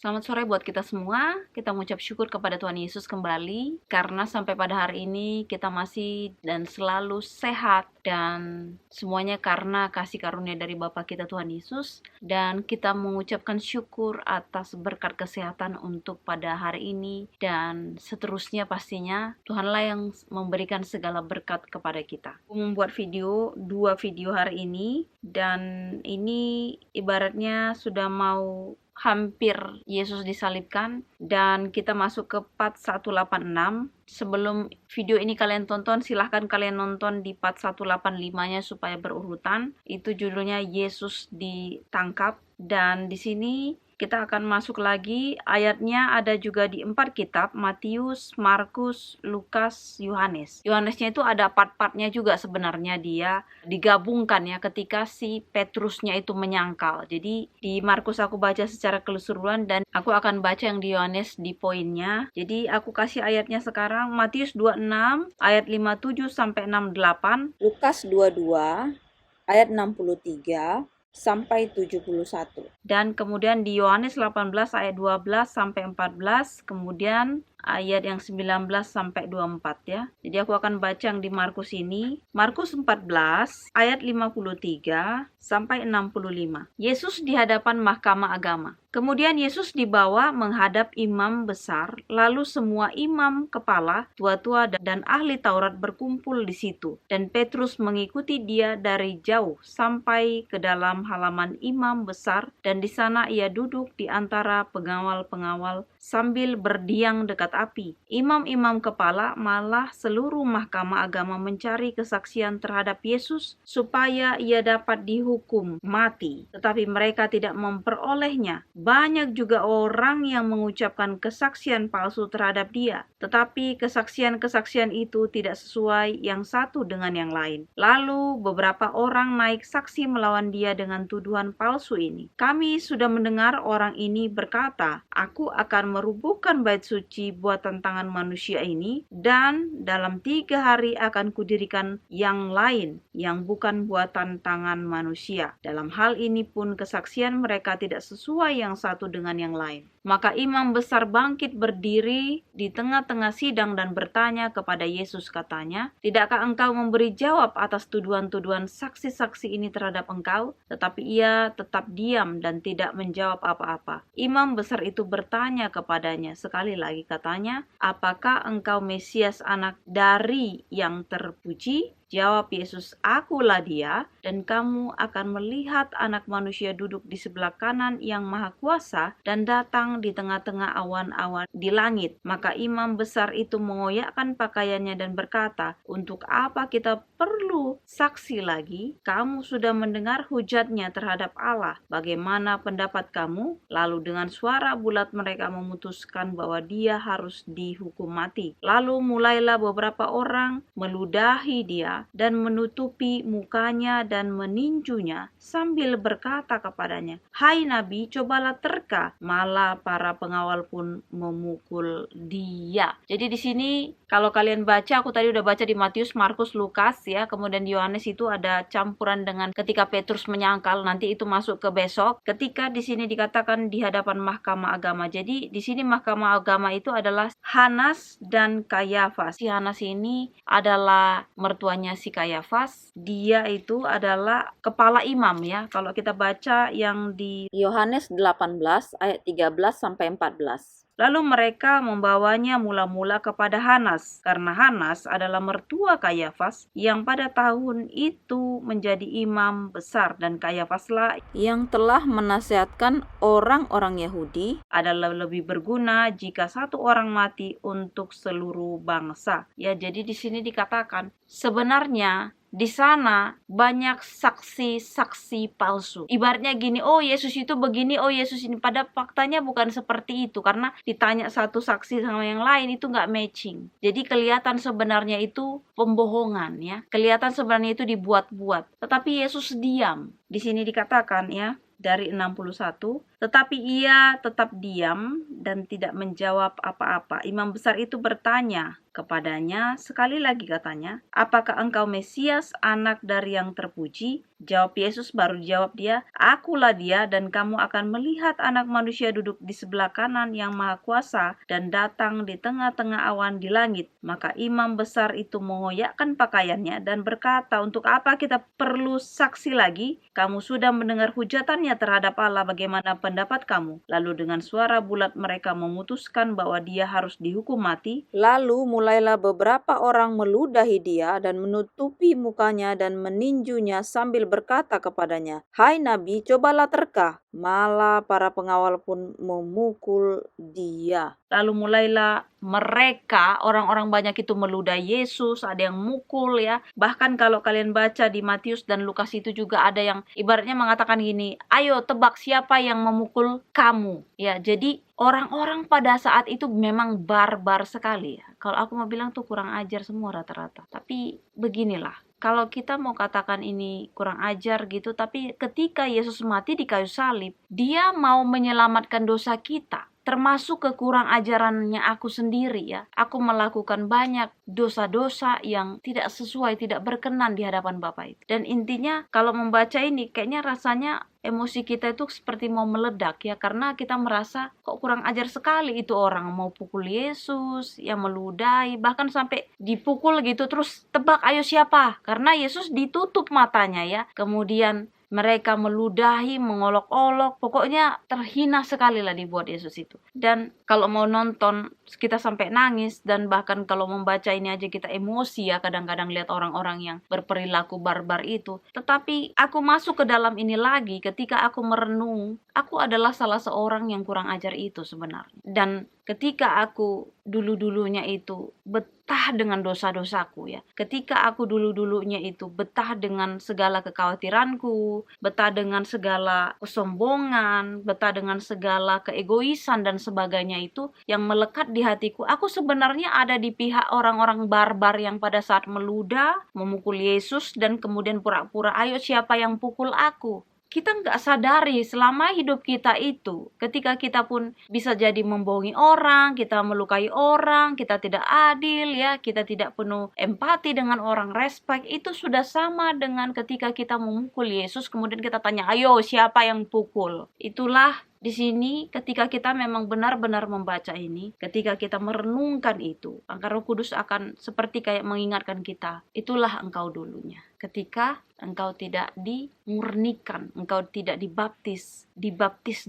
Selamat sore buat kita semua. Kita mengucap syukur kepada Tuhan Yesus kembali karena sampai pada hari ini kita masih dan selalu sehat, dan semuanya karena kasih karunia dari Bapa kita Tuhan Yesus. Dan kita mengucapkan syukur atas berkat kesehatan untuk pada hari ini dan seterusnya. Pastinya Tuhanlah yang memberikan segala berkat kepada kita. Aku membuat dua video hari ini, dan ini ibaratnya sudah mau hampir Yesus disalibkan, dan kita masuk ke part 186. Sebelum video ini kalian tonton, silahkan kalian nonton di part 185-nya supaya berurutan. Itu judulnya Yesus ditangkap, dan di sini kita akan masuk lagi. Ayatnya ada juga di 4 kitab, Matius, Markus, Lukas, Yohanes. Yohanesnya itu ada part-partnya juga, sebenarnya dia digabungkan ya ketika si Petrusnya itu menyangkal. Jadi di Markus aku baca secara keseluruhan, dan aku akan baca yang di Yohanes di poinnya. Jadi aku kasih ayatnya sekarang. Matius 26 ayat 57 sampai 68. Lukas 22 ayat 63 sampai 71. Dan kemudian di Yohanes 18 ayat 12 sampai 14, kemudian ayat yang 19 sampai 24 ya. Jadi aku akan baca yang di Markus ini. Markus 14 ayat 53 sampai 65. Yesus di hadapan mahkamah agama. Kemudian Yesus dibawa menghadap imam besar, lalu semua imam kepala, tua-tua dan ahli Taurat berkumpul di situ. Dan Petrus mengikuti dia dari jauh sampai ke dalam halaman imam besar, dan di sana ia duduk di antara pengawal-pengawal sambil berdiam dekat api. Imam-imam kepala malah seluruh mahkamah agama mencari kesaksian terhadap Yesus supaya ia dapat dihukum mati, tetapi mereka tidak memperolehnya. Banyak juga orang yang mengucapkan kesaksian palsu terhadap dia, tetapi kesaksian-kesaksian itu tidak sesuai yang satu dengan yang lain. Lalu beberapa orang naik saksi melawan dia dengan tuduhan palsu ini. Kami sudah mendengar orang ini berkata, "Aku akan merubuhkan bait suci buatan tangan manusia ini, dan dalam 3 hari akan kudirikan yang lain yang bukan buatan tangan manusia." Dalam hal ini pun kesaksian mereka tidak sesuai yang satu dengan yang lain. Maka imam besar bangkit berdiri di tengah-tengah sidang dan bertanya kepada Yesus, katanya, "Tidakkah engkau memberi jawab atas tuduhan-tuduhan saksi-saksi ini terhadap engkau?" Tetapi ia tetap diam dan tidak menjawab apa-apa. Imam besar itu bertanya kepadanya sekali lagi, katanya, "Apakah engkau Mesias, anak dari yang terpuji?" Jawab Yesus, "Akulah dia, dan kamu akan melihat Anak Manusia duduk di sebelah kanan yang Maha Kuasa dan datang di tengah-tengah awan-awan di langit." Maka imam besar itu mengoyakkan pakaiannya dan berkata, "Untuk apa kita perlu saksi lagi? Kamu sudah mendengar hujatnya terhadap Allah. Bagaimana pendapat kamu?" Lalu dengan suara bulat mereka memutuskan bahwa dia harus dihukum mati. Lalu mulailah beberapa orang meludahi dia dan menutupi mukanya dan meninjunya sambil berkata kepadanya, "Hai Nabi, cobalah terka." Malah para pengawal pun memukul dia. Jadi di sini kalau kalian baca, aku tadi udah baca di Matius, Markus, Lukas ya, kemudian di Yohanes itu ada campuran dengan ketika Petrus menyangkal, nanti itu masuk ke besok. Ketika di sini dikatakan di hadapan mahkamah agama. Jadi di sini mahkamah agama itu adalah Hanas dan Kayafas. Si Hanas ini adalah mertuanya si Kayafas. Dia itu adalah kepala imam ya. Kalau kita baca yang di Yohanes 18 ayat 13 sampai 14. Lalu mereka membawanya mula-mula kepada Hanas, karena Hanas adalah mertua Kayafas yang pada tahun itu menjadi imam besar, dan Kayafaslah yang telah menasihatkan orang-orang Yahudi adalah lebih berguna jika satu orang mati untuk seluruh bangsa. Ya, jadi di sini dikatakan sebenarnya di sana banyak saksi-saksi palsu. Ibaratnya gini, "Oh Yesus itu begini, oh Yesus ini." Pada faktanya bukan seperti itu, karena ditanya satu saksi sama yang lain itu nggak matching. Jadi kelihatan sebenarnya itu pembohongan ya. Kelihatan sebenarnya itu dibuat-buat. Tetapi Yesus diam. Di sini dikatakan ya, dari 61, Tetapi ia tetap diam dan tidak menjawab apa-apa. Imam besar itu bertanya kepadanya, sekali lagi katanya, apakah engkau Mesias, anak dari yang terpuji? Jawab Yesus, baru jawab dia, akulah dia, dan kamu akan melihat anak manusia duduk di sebelah kanan yang maha kuasa dan datang di tengah-tengah awan di langit. Maka imam besar itu mengoyakkan pakaiannya dan berkata, untuk apa kita perlu saksi lagi? Kamu sudah mendengar hujatannya terhadap Allah, bagaimana pendapat kamu? Lalu dengan suara bulat mereka memutuskan bahwa dia harus dihukum mati. Lalu mulailah beberapa orang meludahi dia dan menutupi mukanya dan meninjunya sambil berkata kepadanya, "Hai Nabi, cobalah terka." Malah para pengawal pun memukul dia. Lalu mulailah mereka, orang-orang banyak itu meludahi Yesus, ada yang mukul ya. Bahkan kalau kalian baca di Matius dan Lukas itu juga ada yang ibaratnya mengatakan gini, ayo tebak siapa yang memukul kamu. Ya, jadi orang-orang pada saat itu memang barbar sekali ya. Kalau aku mau bilang tuh kurang ajar semua rata-rata. Tapi beginilah. Kalau kita mau katakan ini kurang ajar gitu, tapi ketika Yesus mati di kayu salib, dia mau menyelamatkan dosa kita. Termasuk kekurang ajarannya aku sendiri ya. Aku melakukan banyak dosa-dosa yang tidak sesuai, tidak berkenan di hadapan Bapa itu. Dan intinya kalau membaca ini kayaknya rasanya emosi kita itu seperti mau meledak ya. Karena kita merasa kok kurang ajar sekali itu orang. Mau pukul Yesus, ya meludahi, bahkan sampai dipukul gitu. Terus tebak ayo siapa? Karena Yesus ditutup matanya ya. Kemudian mereka meludahi, mengolok-olok, pokoknya terhina sekali lah dibuat Yesus itu. Dan kalau mau nonton, kita sampai nangis, dan bahkan kalau membaca ini aja kita emosi ya, kadang-kadang lihat orang-orang yang berperilaku barbar itu. Tetapi aku masuk ke dalam ini lagi, ketika aku merenung, aku adalah salah seorang yang kurang ajar itu sebenarnya. Dan ketika aku dulu-dulunya itu betah dengan dosa-dosaku ya. Ketika aku dulu-dulunya itu betah dengan segala kekhawatiranku, betah dengan segala kesombongan, betah dengan segala keegoisan dan sebagainya itu yang melekat di hatiku. Aku sebenarnya ada di pihak orang-orang barbar yang pada saat meludah, memukul Yesus dan kemudian pura-pura, ayo siapa yang pukul aku? Kita nggak sadari selama hidup kita itu, ketika kita pun bisa jadi membohongi orang, kita melukai orang, kita tidak adil ya, kita tidak penuh empati dengan orang, respect, itu sudah sama dengan ketika kita memukul Yesus, kemudian kita tanya, ayo siapa yang pukul? Itulah di sini ketika kita memang benar-benar membaca ini, ketika kita merenungkan itu, Roh Kudus akan seperti kayak mengingatkan kita, itulah engkau dulunya. Ketika engkau tidak dimurnikan, engkau tidak dibaptis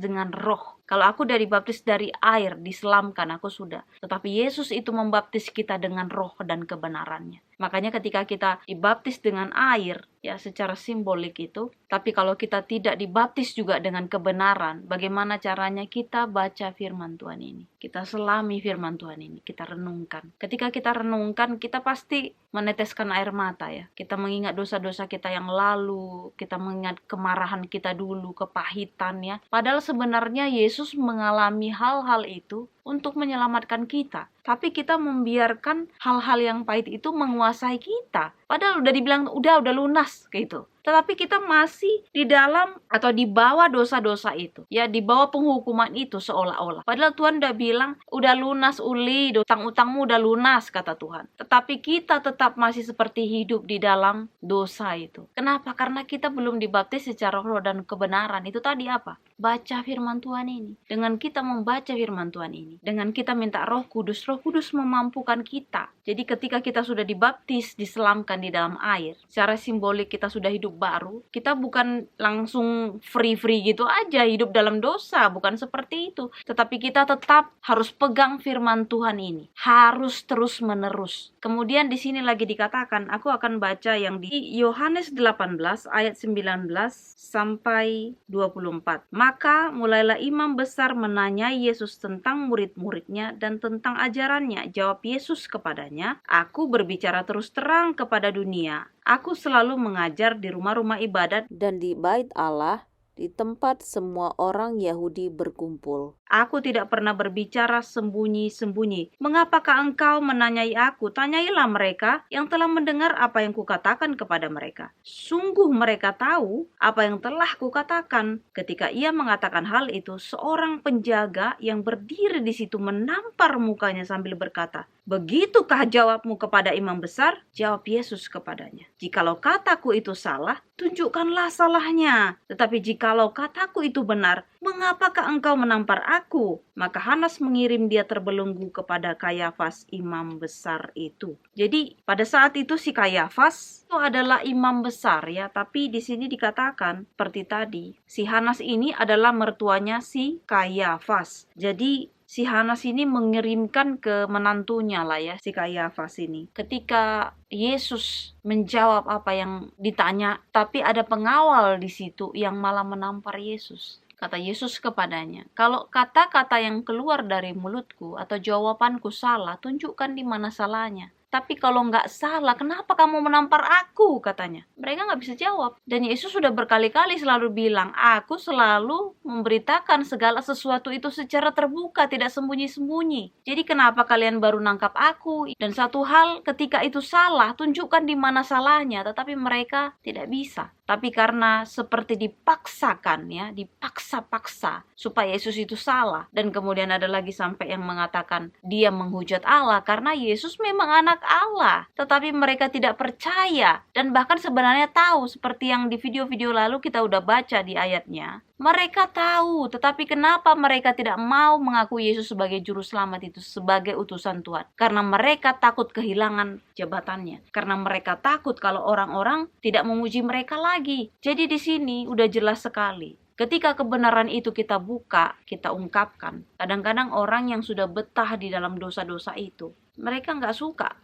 dengan roh. Kalau aku dari baptis dari air, diselamkan, aku sudah. Tetapi Yesus itu membaptis kita dengan roh dan kebenarannya. Makanya ketika kita dibaptis dengan air, ya secara simbolik itu, tapi kalau kita tidak dibaptis juga dengan kebenaran, bagaimana caranya kita baca firman Tuhan ini? Kita selami firman Tuhan ini, kita renungkan. Ketika kita renungkan, kita pasti meneteskan air mata ya. Kita mengingat dosa-dosa kita yang lalu, kita mengingat kemarahan kita dulu, kepahitan ya. Padahal sebenarnya Yesus mengalami hal-hal itu untuk menyelamatkan kita. Tapi kita membiarkan hal-hal yang pahit itu menguasai kita. Padahal udah dibilang udah lunas gitu. Tetapi kita masih di dalam atau di bawah dosa-dosa itu. Ya, di bawah penghukuman itu seolah-olah. Padahal Tuhan udah bilang, udah lunas Uli, utang-utangmu udah lunas, kata Tuhan. Tetapi kita tetap masih seperti hidup di dalam dosa itu. Kenapa? Karena kita belum dibaptis secara roh dan kebenaran. Itu tadi apa? Baca firman Tuhan ini. Dengan kita membaca firman Tuhan ini, dengan kita minta Roh Kudus memampukan kita. Jadi ketika kita sudah dibaptis, diselamkan di dalam air, secara simbolik kita sudah hidup baru, kita bukan langsung free-free gitu aja hidup dalam dosa, bukan seperti itu. Tetapi kita tetap harus pegang firman Tuhan ini, harus terus-menerus. Kemudian di sini lagi dikatakan, aku akan baca yang di Yohanes 18 ayat 19 sampai 24. Maka mulailah imam besar menanyai Yesus tentang murid-muridnya dan tentang ajarannya. Jawab Yesus kepadanya, aku berbicara terus terang kepada dunia. Aku selalu mengajar di rumah-rumah ibadat dan di bait Allah di tempat semua orang Yahudi berkumpul. Aku tidak pernah berbicara sembunyi-sembunyi. Mengapakah engkau menanyai aku? Tanyailah mereka yang telah mendengar apa yang kukatakan kepada mereka. Sungguh mereka tahu apa yang telah kukatakan. Ketika ia mengatakan hal itu, seorang penjaga yang berdiri di situ menampar mukanya sambil berkata, "Begitukah jawabmu kepada imam besar?" Jawab Yesus kepadanya, "Jikalau kataku itu salah, tunjukkanlah salahnya. Tetapi jikalau kataku itu benar, mengapakah engkau menampar aku?" Maka Hanas mengirim dia terbelenggu kepada Kayafas, imam besar itu. Jadi pada saat itu si Kayafas itu adalah imam besar ya, tapi di sini dikatakan seperti tadi, si Hanas ini adalah mertuanya si Kayafas. Jadi si Hanas ini mengirimkan ke menantunya lah ya, si Kayafas ini. Ketika Yesus menjawab apa yang ditanya, tapi ada pengawal di situ yang malah menampar Yesus. Kata Yesus kepadanya, "Kalau kata-kata yang keluar dari mulutku atau jawabanku salah, tunjukkan di mana salahnya. Tapi kalau nggak salah, kenapa kamu menampar aku?" katanya. Mereka nggak bisa jawab. Dan Yesus sudah berkali-kali selalu bilang, "Aku selalu memberitakan segala sesuatu itu secara terbuka, tidak sembunyi-sembunyi. Jadi kenapa kalian baru nangkap aku? Dan satu hal, ketika itu salah, tunjukkan di mana salahnya." Tetapi mereka tidak bisa. Tapi karena seperti dipaksakan ya, dipaksa-paksa supaya Yesus itu salah. Dan kemudian ada lagi sampai yang mengatakan dia menghujat Allah karena Yesus memang anak Allah. Tetapi mereka tidak percaya dan bahkan sebenarnya tahu, seperti yang di video-video lalu kita udah baca di ayatnya. Mereka tahu, tetapi kenapa mereka tidak mau mengakui Yesus sebagai juru selamat itu, sebagai utusan Tuhan? Karena mereka takut kehilangan jabatannya. Karena mereka takut kalau orang-orang tidak memuji mereka lagi. Jadi di sini udah jelas sekali. Ketika kebenaran itu kita buka, kita ungkapkan. Kadang-kadang orang yang sudah betah di dalam dosa-dosa itu, mereka nggak suka.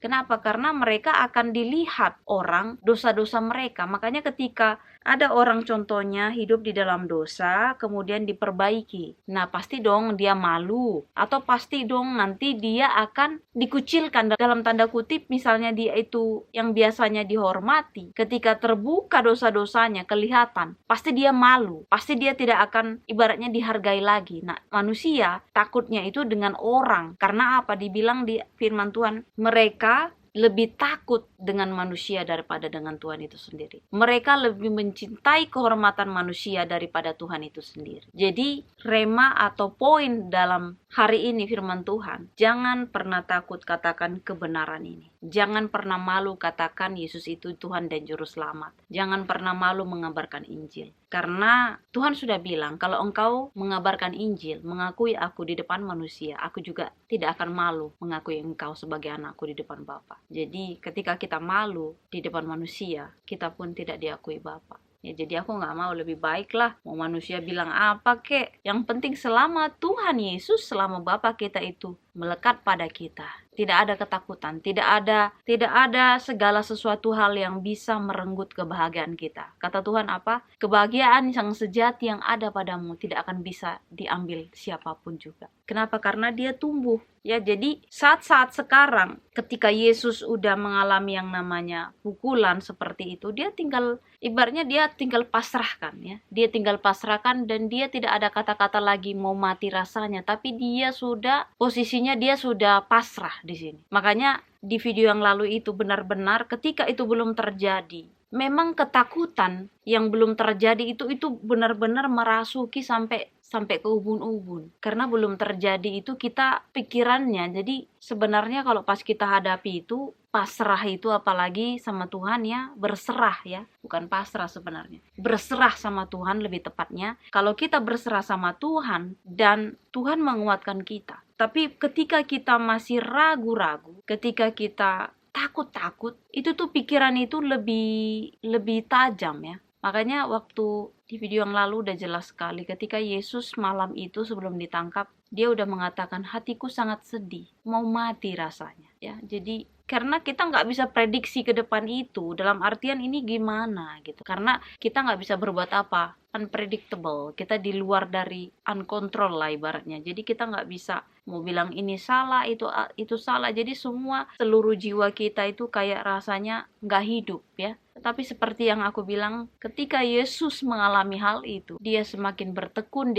Kenapa? Karena mereka akan dilihat orang dosa-dosa mereka. Makanya ketika ada orang contohnya hidup di dalam dosa, kemudian diperbaiki. Nah pasti dong dia malu. Atau pasti dong nanti dia akan dikucilkan dalam tanda kutip. Misalnya dia itu yang biasanya dihormati. Ketika terbuka dosa-dosanya kelihatan, pasti dia malu. Pasti dia tidak akan ibaratnya dihargai lagi. Nah manusia takutnya itu dengan orang. Karena apa? Dibilang di firman Tuhan, mereka lebih takut dengan manusia daripada dengan Tuhan itu sendiri. Mereka lebih mencintai kehormatan manusia daripada Tuhan itu sendiri. Jadi rema atau poin dalam hari ini firman Tuhan, jangan pernah takut katakan kebenaran ini. Jangan pernah malu katakan Yesus itu Tuhan dan Juru Selamat. Jangan pernah malu mengabarkan Injil. Karena Tuhan sudah bilang, kalau engkau mengabarkan Injil, mengakui aku di depan manusia, aku juga tidak akan malu mengakui engkau sebagai anakku di depan Bapa. Jadi ketika kita malu di depan manusia, kita pun tidak diakui Bapa. Ya, jadi aku nggak mau, lebih baik lah mau manusia bilang apa kek. Yang penting selama Tuhan Yesus, selama Bapa kita itu melekat pada kita, tidak ada ketakutan, tidak ada segala sesuatu hal yang bisa merenggut kebahagiaan kita. Kata Tuhan apa? Kebahagiaan yang sejati yang ada padamu tidak akan bisa diambil siapapun juga. Kenapa? Karena dia tumbuh. Ya, jadi saat-saat sekarang ketika Yesus udah mengalami yang namanya pukulan seperti itu, dia tinggal ibaratnya dia tinggal pasrahkan ya. Dia tinggal pasrahkan dan dia tidak ada kata-kata lagi mau mati rasanya, tapi dia sudah posisinya dia sudah pasrah di sini. Makanya di video yang lalu itu benar-benar ketika itu belum terjadi, memang ketakutan yang belum terjadi itu benar-benar merasuki sampai ke ubun-ubun. Karena belum terjadi itu kita pikirannya. Jadi sebenarnya kalau pas kita hadapi itu, pasrah itu apalagi sama Tuhan ya, berserah ya. Bukan pasrah sebenarnya. Berserah sama Tuhan lebih tepatnya. Kalau kita berserah sama Tuhan dan Tuhan menguatkan kita. Tapi ketika kita masih ragu-ragu, ketika kita takut-takut, itu tuh pikiran itu lebih tajam ya. Makanya waktu Di video yang lalu udah jelas sekali ketika Yesus malam itu sebelum ditangkap, dia udah mengatakan hatiku sangat sedih, mau mati rasanya. Ya, jadi karena kita nggak bisa prediksi ke depan itu, dalam artian ini gimana gitu. Karena kita nggak bisa berbuat apa, unpredictable. Kita di luar dari uncontrol lah ibaratnya. Jadi kita nggak bisa mau bilang ini salah, itu salah. Jadi semua seluruh jiwa kita itu kayak rasanya nggak hidup ya. Tapi seperti yang aku bilang, ketika Yesus mengalami hal itu, dia semakin bertekun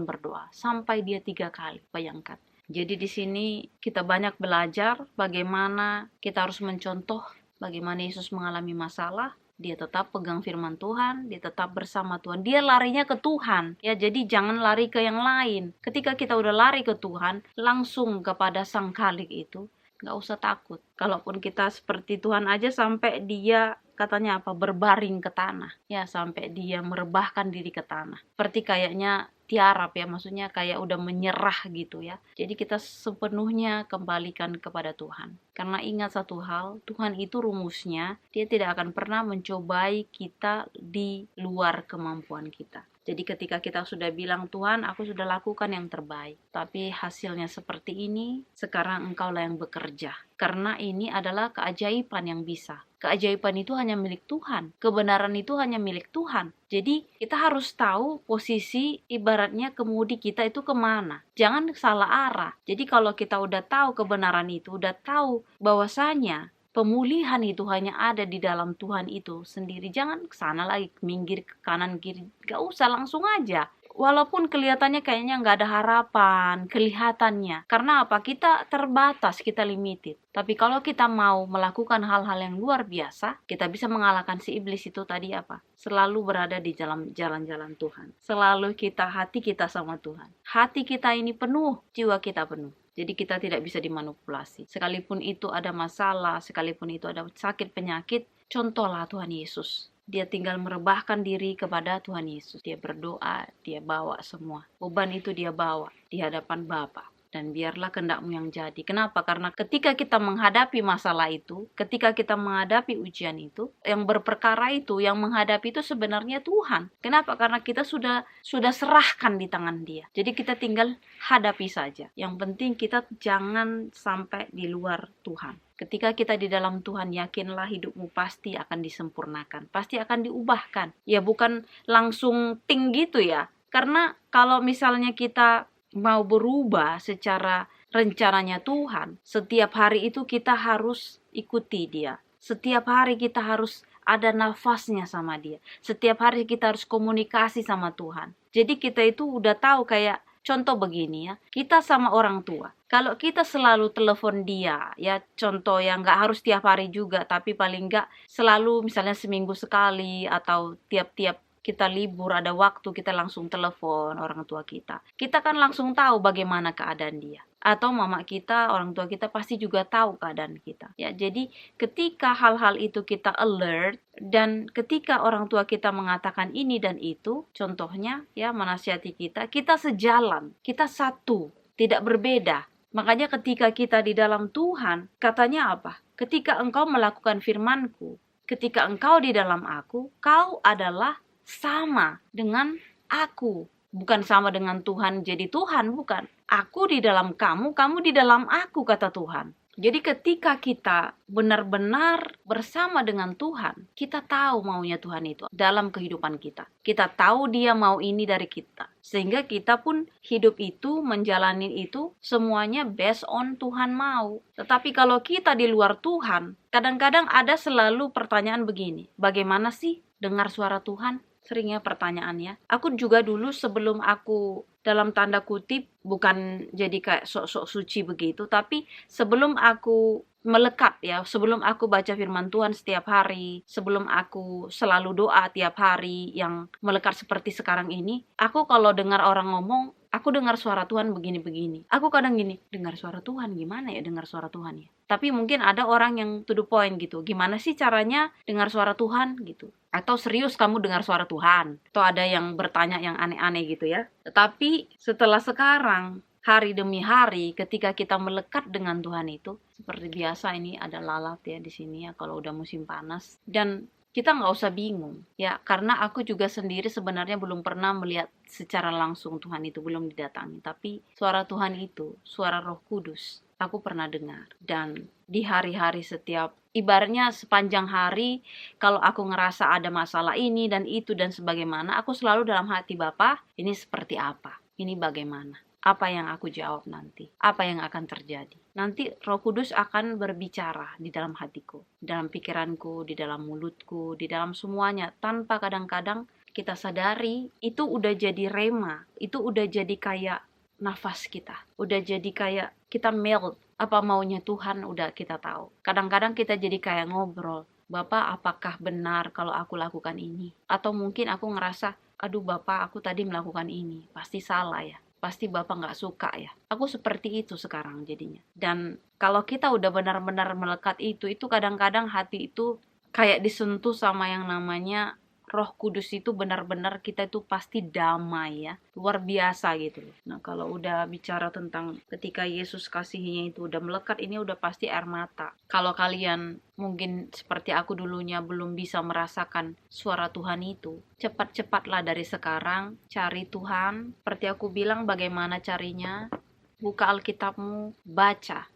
berdoa sampai dia 3 kali. Bayangkan. Jadi di sini kita banyak belajar bagaimana kita harus mencontoh bagaimana Yesus mengalami masalah. Dia tetap pegang firman Tuhan, dia tetap bersama Tuhan. Dia larinya ke Tuhan. Ya, jadi jangan lari ke yang lain. Ketika kita udah lari ke Tuhan, langsung kepada Sang Khalik itu, nggak usah takut. Kalaupun kita seperti Tuhan aja sampai dia katanya apa, berbaring ke tanah. Ya, sampai dia merebahkan diri ke tanah. Seperti kayaknya tiarap ya, maksudnya kayak udah menyerah gitu ya. Jadi kita sepenuhnya kembalikan kepada Tuhan. Karena ingat satu hal, Tuhan itu rumusnya, dia tidak akan pernah mencobai kita di luar kemampuan kita. Jadi ketika kita sudah bilang, Tuhan aku sudah lakukan yang terbaik, tapi hasilnya seperti ini, sekarang engkaulah yang bekerja. Karena ini adalah keajaiban yang bisa. Keajaiban itu hanya milik Tuhan. Kebenaran itu hanya milik Tuhan. Jadi kita harus tahu posisi ibaratnya kemudi kita itu kemana. Jangan salah arah. Jadi kalau kita udah tahu kebenaran itu, udah tahu bahwasanya pemulihan itu hanya ada di dalam Tuhan itu sendiri. Jangan ke sana lagi, minggir ke kanan kiri. Gak usah, langsung aja. Walaupun kelihatannya kayaknya nggak ada harapan, kelihatannya. Karena apa? Kita terbatas, kita limited. Tapi kalau kita mau melakukan hal-hal yang luar biasa, kita bisa mengalahkan si iblis itu tadi apa? Selalu berada di dalam jalan-jalan Tuhan. Selalu hati kita sama Tuhan. Hati kita ini penuh, jiwa kita penuh. Jadi kita tidak bisa dimanipulasi. Sekalipun itu ada masalah, sekalipun itu ada sakit penyakit, contohlah Tuhan Yesus. Dia tinggal merebahkan diri kepada Tuhan Yesus. Dia berdoa, dia bawa semua. Beban itu dia bawa di hadapan Bapa. Dan biarlah kehendak-Mu yang jadi. Kenapa? Karena ketika kita menghadapi masalah itu, ketika kita menghadapi ujian itu, yang berperkara itu, yang menghadapi itu sebenarnya Tuhan. Kenapa? Karena kita sudah serahkan di tangan Dia. Jadi kita tinggal hadapi saja. Yang penting kita jangan sampai di luar Tuhan. Ketika kita di dalam Tuhan, yakinlah hidupmu pasti akan disempurnakan. Pasti akan diubahkan. Ya bukan langsung tinggi gitu ya. Karena kalau misalnya kita mau berubah secara rencananya Tuhan, setiap hari itu kita harus ikuti Dia. Setiap hari kita harus ada nafasnya sama Dia. Setiap hari kita harus komunikasi sama Tuhan. Jadi kita itu udah tahu kayak contoh begini ya, kita sama orang tua. Kalau kita selalu telepon dia, ya contoh yang nggak harus tiap hari juga, tapi paling nggak selalu misalnya seminggu sekali atau tiap-tiap kita libur ada waktu kita langsung telepon orang tua kita. Kita kan langsung tahu bagaimana keadaan dia. Atau mama kita, orang tua kita pasti juga tahu keadaan kita. Ya, jadi ketika hal-hal itu kita alert dan ketika orang tua kita mengatakan ini dan itu, contohnya ya menasihati kita sejalan, kita satu, tidak berbeda. Makanya ketika kita di dalam Tuhan, katanya apa? Ketika engkau melakukan firman-Ku, ketika engkau di dalam Aku, kau adalah sama dengan Aku. Bukan sama dengan Tuhan jadi Tuhan, bukan. Aku di dalam kamu, kamu di dalam Aku, kata Tuhan. Jadi ketika kita benar-benar bersama dengan Tuhan, kita tahu maunya Tuhan itu dalam kehidupan kita. Kita tahu Dia mau ini dari kita. Sehingga kita pun hidup itu, menjalani itu, semuanya based on Tuhan mau. Tetapi kalau kita di luar Tuhan, kadang-kadang ada selalu pertanyaan begini, bagaimana sih dengar suara Tuhan? Seringnya pertanyaannya. Aku juga dulu sebelum aku dalam tanda kutip bukan jadi kayak sok-sok suci begitu, tapi sebelum aku melekat ya, sebelum aku baca firman Tuhan setiap hari, sebelum aku selalu doa tiap hari yang melekat seperti sekarang ini, aku kalau dengar orang ngomong, aku dengar suara Tuhan begini-begini. Aku kadang gini, dengar suara Tuhan gimana ya dengar suara Tuhan ya? Tapi mungkin ada orang yang to the point gitu. Gimana sih caranya dengar suara Tuhan gitu? Atau serius kamu dengar suara Tuhan? Atau ada yang bertanya yang aneh-aneh gitu ya. Tetapi setelah sekarang, hari demi hari, ketika kita melekat dengan Tuhan itu, seperti biasa ini ada lalat ya di sini ya kalau udah musim panas. Dan kita nggak usah bingung ya, karena aku juga sendiri sebenarnya belum pernah melihat secara langsung Tuhan itu, belum didatangi, tapi suara Tuhan itu, suara Roh Kudus, aku pernah dengar. Dan di hari-hari setiap, ibaratnya sepanjang hari, kalau aku ngerasa ada masalah ini dan itu dan sebagaimana, aku selalu dalam hati, Bapa, ini seperti apa? Ini bagaimana? Apa yang aku jawab nanti? Apa yang akan terjadi? Nanti Roh Kudus akan berbicara di dalam hatiku, di dalam pikiranku, di dalam mulutku, di dalam semuanya, tanpa kadang-kadang kita sadari itu udah jadi rema, itu udah jadi kayak nafas kita, udah jadi kayak kita melt, apa maunya Tuhan udah kita tahu. Kadang-kadang kita jadi kayak ngobrol, Bapak, apakah benar kalau aku lakukan ini? Atau mungkin aku ngerasa, aduh Bapak, aku tadi melakukan ini, pasti salah ya. Pasti Bapak nggak suka ya. Aku seperti itu sekarang jadinya. Dan kalau kita udah benar-benar melekat itu kadang-kadang hati itu kayak disentuh sama yang namanya Roh Kudus itu, benar-benar kita itu pasti damai ya. Luar biasa gitu. Nah, kalau udah bicara tentang ketika Yesus kasihnya itu udah melekat, ini udah pasti air mata. Kalau kalian mungkin seperti aku dulunya belum bisa merasakan suara Tuhan itu, cepat-cepatlah dari sekarang cari Tuhan. Seperti aku bilang, bagaimana carinya? Buka Alkitabmu, baca,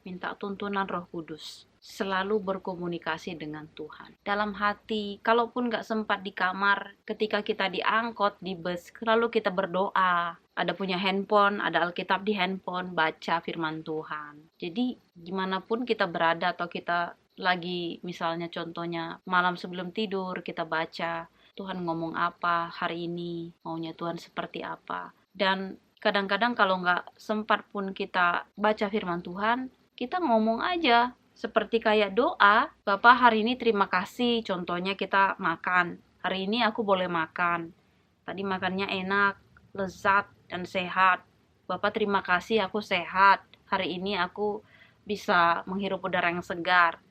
minta tuntunan Roh Kudus. Selalu berkomunikasi dengan Tuhan. Dalam hati, kalaupun gak sempat di kamar, ketika kita diangkut, di bus, selalu kita berdoa. Ada punya handphone, ada Alkitab di handphone, baca firman Tuhan. Jadi, dimanapun kita berada atau kita lagi, misalnya contohnya malam sebelum tidur, kita baca, Tuhan ngomong apa hari ini, maunya Tuhan seperti apa. Dan kadang-kadang kalau nggak sempat pun kita baca firman Tuhan, kita ngomong aja. Seperti kayak doa, Bapak hari ini terima kasih, contohnya kita makan. Hari ini aku boleh makan. Tadi makannya enak, lezat, dan sehat. Bapak terima kasih aku sehat. Hari ini aku bisa menghirup udara yang segar.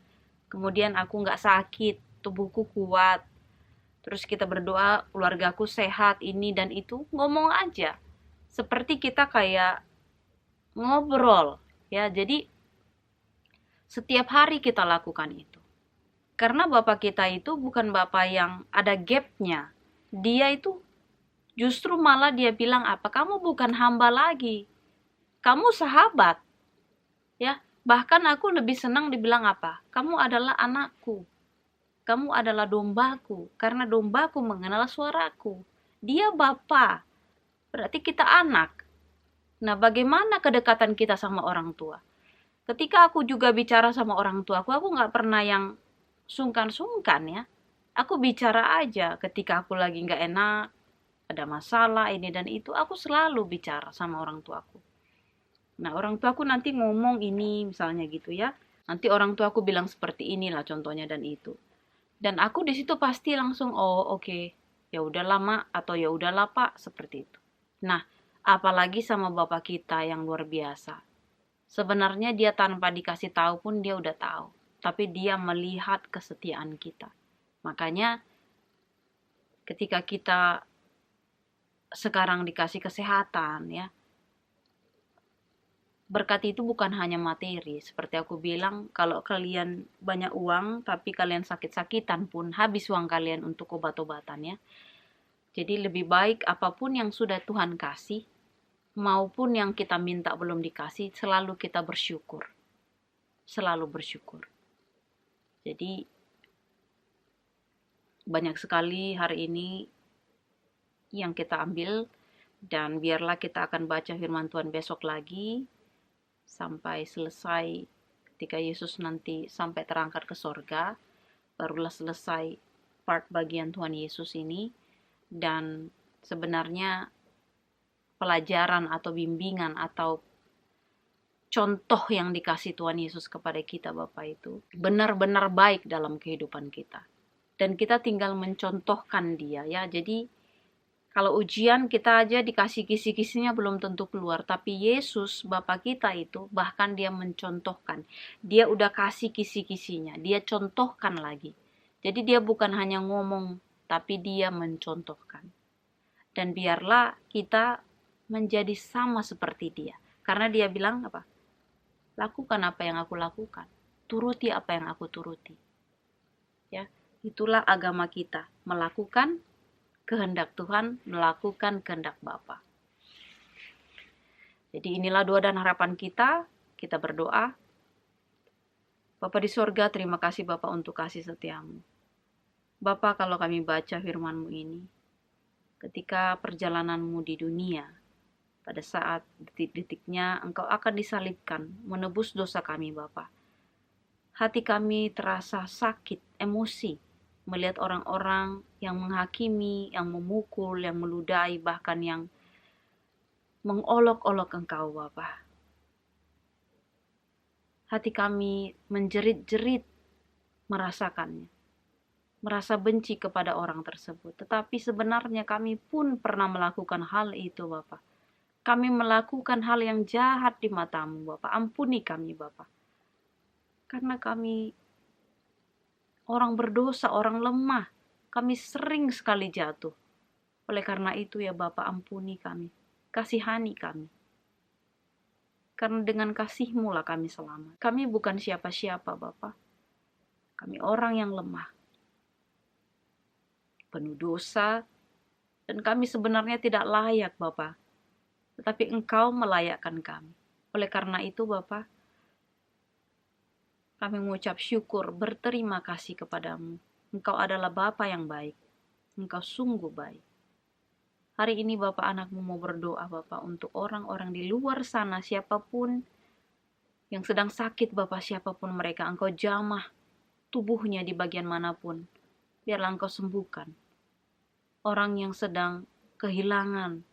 Kemudian aku nggak sakit, tubuhku kuat. Terus kita berdoa, keluargaku sehat, ini dan itu, ngomong aja. Seperti kita kayak ngobrol, ya. Jadi setiap hari kita lakukan itu. Karena Bapak kita itu bukan Bapak yang ada gapnya. Dia itu justru malah dia bilang apa? Kamu bukan hamba lagi. Kamu sahabat. Ya, bahkan aku lebih senang dibilang apa? Kamu adalah anakku. Kamu adalah dombaku. Karena dombaku mengenal suaraku. Dia Bapa. Berarti kita anak. Nah, bagaimana kedekatan kita sama orang tua? Ketika aku juga bicara sama orang tua aku nggak pernah yang sungkan-sungkan ya. Aku bicara aja ketika aku lagi nggak enak, ada masalah ini dan itu, aku selalu bicara sama orang tuaku. Nah, orang tuaku nanti ngomong ini misalnya gitu ya. Nanti orang tuaku bilang seperti inilah contohnya dan itu. Dan aku di situ pasti langsung oke. Ya udahlah Mak atau ya udahlah Pak, seperti itu. Nah, apalagi sama Bapak kita yang luar biasa. Sebenarnya dia tanpa dikasih tahu pun dia udah tahu. Tapi dia melihat kesetiaan kita. Makanya ketika kita sekarang dikasih kesehatan ya. Berkat itu bukan hanya materi. Seperti aku bilang, kalau kalian banyak uang tapi kalian sakit-sakitan pun habis uang kalian untuk obat-obatan ya. Jadi lebih baik apapun yang sudah Tuhan kasih, maupun yang kita minta belum dikasih, selalu kita bersyukur. Selalu bersyukur. Jadi banyak sekali hari ini yang kita ambil, dan biarlah kita akan baca firman Tuhan besok lagi sampai selesai. Ketika Yesus nanti sampai terangkat ke sorga, barulah selesai part bagian Tuhan Yesus ini. Dan sebenarnya pelajaran atau bimbingan atau contoh yang dikasih Tuhan Yesus kepada kita Bapak itu benar-benar baik dalam kehidupan kita. Dan kita tinggal mencontohkan dia ya. Jadi kalau ujian kita aja dikasih kisi-kisinya belum tentu keluar. Tapi Yesus Bapak kita itu bahkan dia mencontohkan. Dia udah kasih kisi-kisinya. Dia contohkan lagi. Jadi dia bukan hanya ngomong, tapi dia mencontohkan. Dan biarlah kita menjadi sama seperti dia. Karena dia bilang apa? Lakukan apa yang aku lakukan. Turuti apa yang aku turuti. Ya. Itulah agama kita, melakukan kehendak Tuhan, melakukan kehendak Bapa. Jadi inilah doa dan harapan kita berdoa. Bapa di sorga, terima kasih Bapa untuk kasih setiamu. Bapa, kalau kami baca firman-Mu ini, ketika perjalananmu di dunia, pada saat detik-detiknya Engkau akan disalibkan, menebus dosa kami Bapa. Hati kami terasa sakit, emosi, melihat orang-orang yang menghakimi, yang memukul, yang meludahi, bahkan yang mengolok-olok Engkau Bapa. Hati kami menjerit-jerit merasakannya, merasa benci kepada orang tersebut. Tetapi sebenarnya kami pun pernah melakukan hal itu Bapa. Kami melakukan hal yang jahat di mata-Mu Bapa. Ampuni kami Bapa. Karena kami orang berdosa, orang lemah. Kami sering sekali jatuh. Oleh karena itu ya Bapa, ampuni kami. Kasihani kami. Karena dengan kasih-Mu lah kami selamat. Kami bukan siapa-siapa Bapa. Kami orang yang lemah. Penuh dosa. Dan kami sebenarnya tidak layak Bapa. Tetapi Engkau melayakkan kami. Oleh karena itu Bapa, kami mengucap syukur, berterima kasih kepadamu. Engkau adalah Bapa yang baik. Engkau sungguh baik. Hari ini Bapak anakmu mau berdoa Bapak untuk orang-orang di luar sana, siapapun yang sedang sakit Bapak, siapapun mereka, Engkau jamah tubuhnya di bagian manapun. Biarlah Engkau sembuhkan. Orang yang sedang kehilangan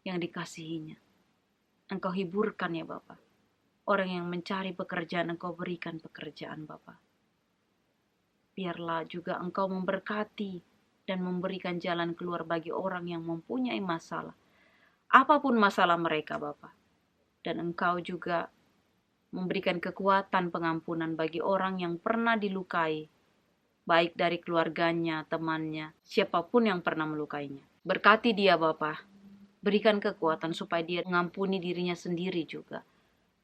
yang dikasihinya, Engkau hiburkan ya Bapak. Orang yang mencari pekerjaan, Engkau berikan pekerjaan Bapa. Biarlah juga Engkau memberkati dan memberikan jalan keluar bagi orang yang mempunyai masalah. Apapun masalah mereka Bapa. Dan Engkau juga memberikan kekuatan pengampunan bagi orang yang pernah dilukai. Baik dari keluarganya, temannya, siapapun yang pernah melukainya. Berkati dia Bapa. Berikan kekuatan supaya dia mengampuni dirinya sendiri juga.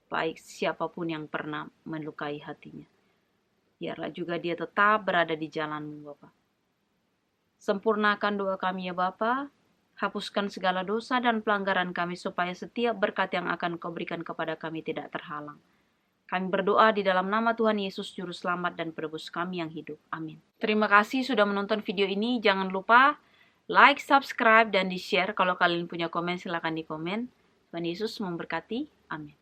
Baik siapapun yang pernah melukai hatinya. Biarlah juga dia tetap berada di jalan-Mu Bapa. Sempurnakan doa kami ya Bapa. Hapuskan segala dosa dan pelanggaran kami supaya setiap berkat yang akan Kau berikan kepada kami tidak terhalang. Kami berdoa di dalam nama Tuhan Yesus Juru Selamat dan Penebus kami yang hidup. Amin. Terima kasih sudah menonton video ini. Jangan lupa like, subscribe, dan di-share. Kalau kalian punya komen, silakan di komen. Tuhan Yesus memberkati. Amin.